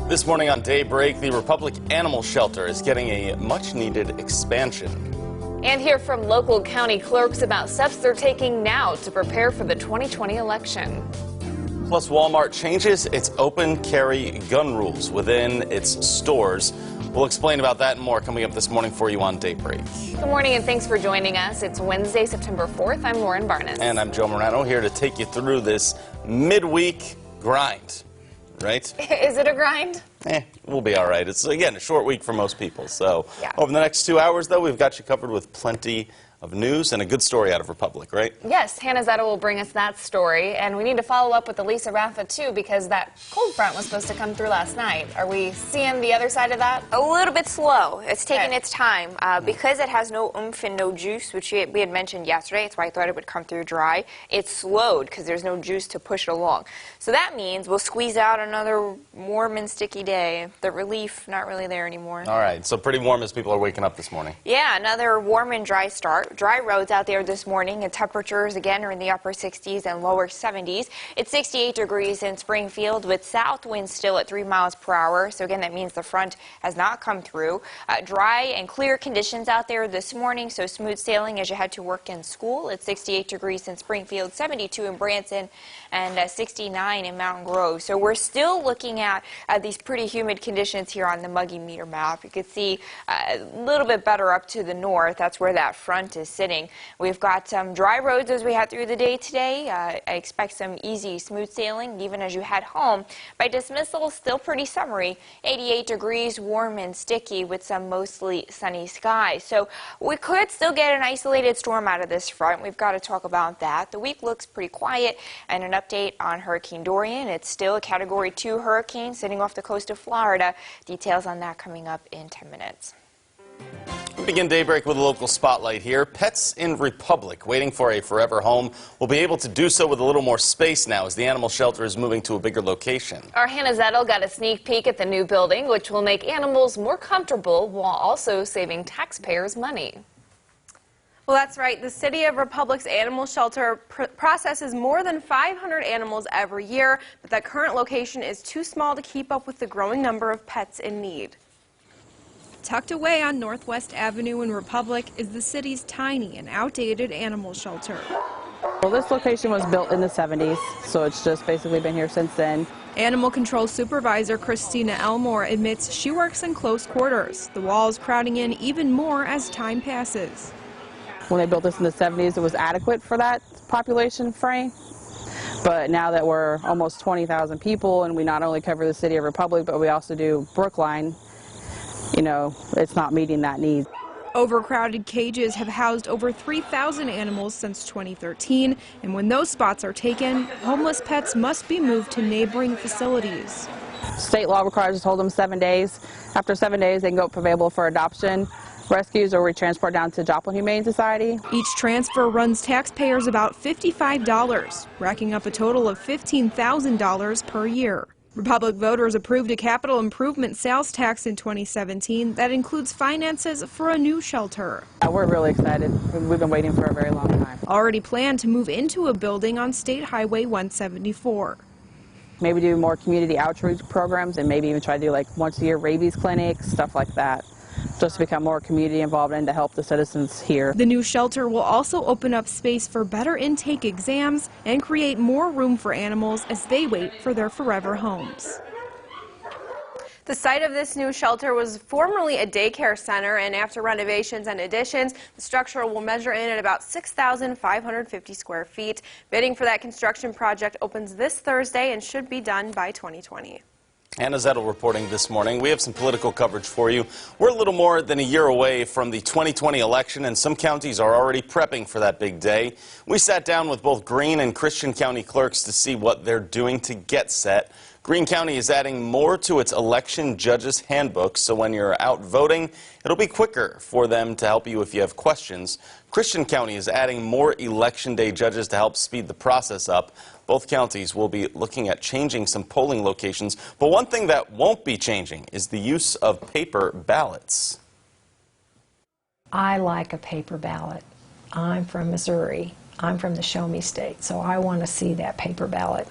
This morning on Daybreak, the Republic Animal Shelter is getting a much-needed expansion. And hear from local county clerks about steps they're taking now to prepare for the 2020 election. Plus, Walmart changes its open carry gun rules within its stores. We'll explain about that and more coming up this morning for you on Daybreak. Good morning and thanks for joining us. It's Wednesday, September 4th. I'm Lauren Barnes. And I'm Joe Morano, here to take you through this midweek grind, right? Is it a grind? We'll be all right. It's, again, a short week for most people. So yeah. Over the next 2 hours, though, we've got you covered with plenty of news and a good story out of Republic, right? Yes, Hannah Zetta will bring us that story, and we need to follow up with Elisa Rafa, too, because that cold front was supposed to come through last night. Are we seeing the other side of that? A little bit slow. It's taking its time. Because it has no oomph and no juice, which we had mentioned yesterday, that's why I thought it would come through dry. It's slowed because there's no juice to push it along. So that means we'll squeeze out another warm and sticky day. The relief, not really there anymore. All right, so pretty warm as people are waking up this morning. Yeah, another warm and dry start. Dry roads out there this morning, and temperatures again are in the upper 60s and lower 70s. It's 68 degrees in Springfield with south winds still at 3 miles per hour. So again, that means the front has not come through. Dry and clear conditions out there this morning, so smooth sailing as you head to work and school. It's 68 degrees in Springfield, 72 in Branson, and 69 in Mountain Grove. So we're still looking at these pretty humid conditions here on the muggy meter map. You can see a little bit better up to the north. That's where that front is sitting. We've got some dry roads as we head through the day today. I expect some easy, smooth sailing even as you head home. By dismissal, still pretty summery. 88 degrees, warm and sticky with some mostly sunny skies. So we could still get an isolated storm out of this front. We've got to talk about that. The week looks pretty quiet, and an update on Hurricane Dorian. It's still a Category 2 hurricane sitting off the coast of Florida. Details on that coming up in 10 minutes. We begin Daybreak with a local spotlight here. Pets in Republic waiting for a forever home will be able to do so with a little more space now as the animal shelter is moving to a bigger location. Our Hannah Zetta got a sneak peek at the new building, which will make animals more comfortable while also saving taxpayers money. Well, that's right. The City of Republic's animal shelter processes more than 500 animals every year, but that current location is too small to keep up with the growing number of pets in need. Tucked away on Northwest Avenue in Republic is the city's tiny and outdated animal shelter. Well, this location was built in the 70s, so it's just basically been here since then. Animal Control Supervisor Christina Elmore admits she works in close quarters, the walls crowding in even more as time passes. When they built this in the 70s, it was adequate for that population frame. But now that we're almost 20,000 people and we not only cover the City of Republic, but we also do Brookline, you know, it's not meeting that need. Overcrowded cages have housed over 3,000 animals since 2013, and when those spots are taken, homeless pets must be moved to neighboring facilities. State law requires us to hold them 7 days. After 7 days, they can go up available for adoption, rescues, or retransport down to Joplin Humane Society. Each transfer runs taxpayers about $55, racking up a total of $15,000 per year. Republic voters approved a capital improvement sales tax in 2017 that includes finances for a new shelter. We're really excited. We've been waiting for a very long time. Already planned to move into a building on State Highway 174. Maybe do more community outreach programs and maybe even try to do like once a year rabies clinics, stuff like that, just to become more community involved and to help the citizens here. The new shelter will also open up space for better intake exams and create more room for animals as they wait for their forever homes. The site of this new shelter was formerly a daycare center, and after renovations and additions, the structure will measure in at about 6,550 square feet. Bidding for that construction project opens this Thursday and should be done by 2020. Hannah Zetta reporting this morning. We have some political coverage for you. We're a little more than a year away from the 2020 election, and some counties are already prepping for that big day. We sat down with both Greene and Christian County clerks to see what they're doing to get set. Greene County is adding more to its election judges handbook, so when you're out voting, it'll be quicker for them to help you if you have questions. Christian County is adding more election day judges to help speed the process up. Both counties will be looking at changing some polling locations, but one thing that won't be changing is the use of paper ballots. I like a paper ballot. I'm from Missouri. I'm from the Show Me State, so I want to see that paper ballot.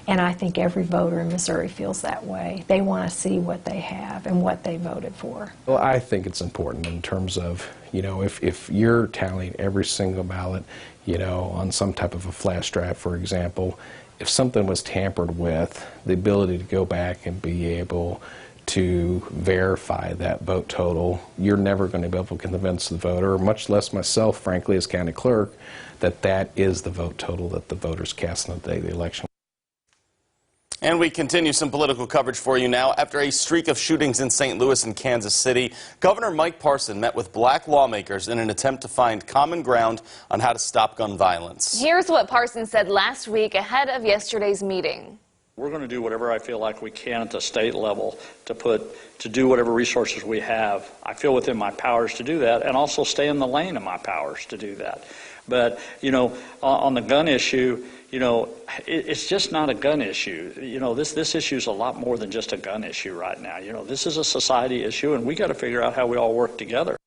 And I think every voter in Missouri feels that way. They want to see what they have and what they voted for. Well, I think it's important in terms of, if you're tallying every single ballot, on some type of a flash drive, for example, if something was tampered with, the ability to go back and be able to verify that vote total, you're never going to be able to convince the voter, much less myself, frankly, as county clerk, that that is the vote total that the voters cast on the day of the election. And we continue some political coverage for you now. After a streak of shootings in St. Louis and Kansas City, Governor Mike Parson met with black lawmakers in an attempt to find common ground on how to stop gun violence. Here's what Parson said last week ahead of yesterday's meeting. We're going to do whatever I feel like we can at the state level to do whatever resources we have. I feel within my powers to do that, and also stay in the lane of my powers to do that. But, on the gun issue, it's just not a gun issue. This issue is a lot more than just a gun issue right now. This is a society issue, and we got to figure out how we all work together.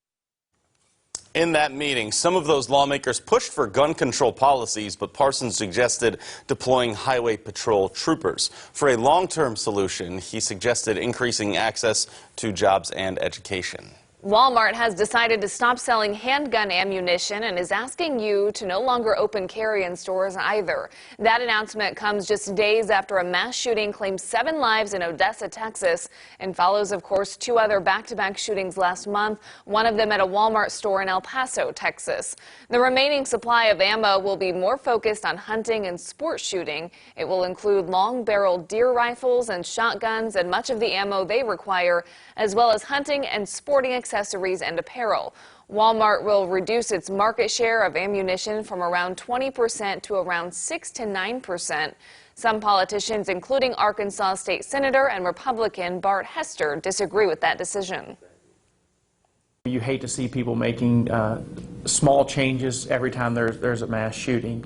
In that meeting, some of those lawmakers pushed for gun control policies, but Parson suggested deploying highway patrol troopers. For a long-term solution, he suggested increasing access to jobs and education. Walmart has decided to stop selling handgun ammunition and is asking you to no longer open carry in stores either. That announcement comes just days after a mass shooting claimed 7 lives in Odessa, Texas, and follows, of course, 2 other back-to-back shootings last month, one of them at a Walmart store in El Paso, Texas. The remaining supply of ammo will be more focused on hunting and sport shooting. It will include long-barreled deer rifles and shotguns and much of the ammo they require, as well as hunting and sporting accessories and apparel. Walmart will reduce its market share of ammunition from around 20% to around 6 to 9%. Some politicians, including Arkansas State Senator and Republican Bart Hester, disagree with that decision. You hate to see people making small changes every time there's a mass shooting.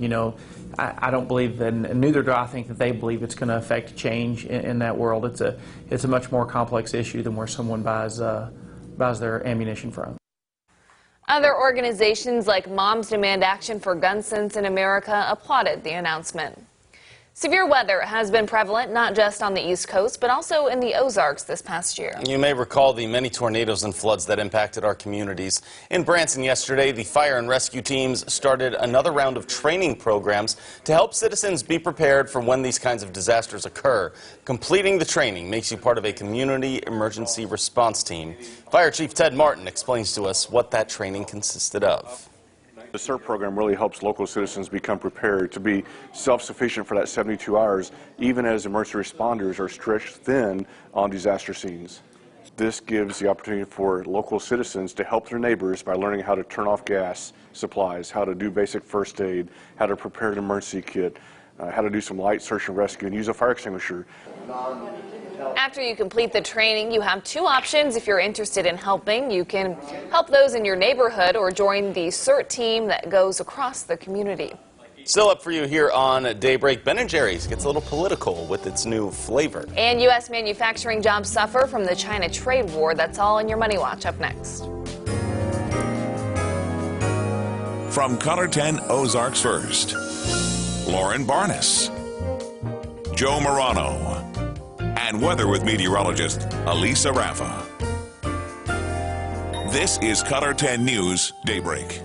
I don't believe that, and neither do I think that they believe it's going to affect change in that world. It's a much more complex issue than where someone buys their ammunition from. Other organizations like Moms Demand Action for Gun Sense in America applauded the announcement. Severe weather has been prevalent not just on the East Coast, but also in the Ozarks this past year. You may recall the many tornadoes and floods that impacted our communities. In Branson yesterday, the fire and rescue teams started another round of training programs to help citizens be prepared for when these kinds of disasters occur. Completing the training makes you part of a community emergency response team. Fire Chief Ted Martin explains to us what that training consisted of. The CERT program really helps local citizens become prepared to be self-sufficient for that 72 hours, even as emergency responders are stretched thin on disaster scenes. This gives the opportunity for local citizens to help their neighbors by learning how to turn off gas supplies, how to do basic first aid, how to prepare an emergency kit, how to do some light search and rescue, and use a fire extinguisher. After you complete the training, you have 2 options if you're interested in helping. You can help those in your neighborhood or join the CERT team that goes across the community. Still up for you here on Daybreak. Ben & Jerry's gets a little political with its new flavor. And U.S. manufacturing jobs suffer from the China trade war. That's all in your Money Watch up next. From Color 10 Ozarks First, Lauren Barnes, Joe Morano, and weather with meteorologist Elisa Raffa. This is Color 10 News Daybreak.